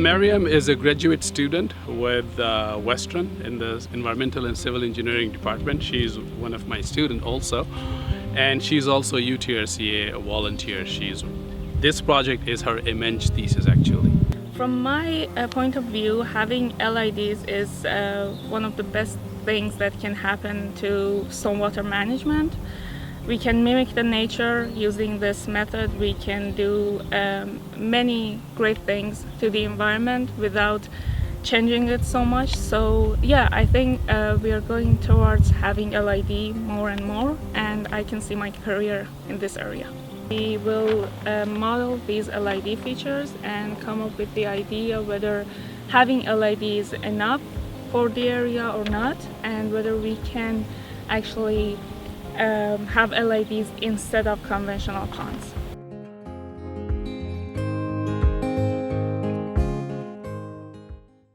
Maryam is a graduate student with Western in the Environmental and Civil Engineering Department. She's one of my students also, and she's also UTRCA a volunteer. This project is her immense thesis actually. From my point of view, having LIDs is one of the best things that can happen to stormwater management. We can mimic the nature using this method. We can do many great things to the environment without changing it so much. So yeah, I think we are going towards having LID more and more, and I can see my career in this area. We will model these LID features and come up with the idea whether having LID is enough for the area or not, and whether we can actually have LIDs instead of conventional ponds.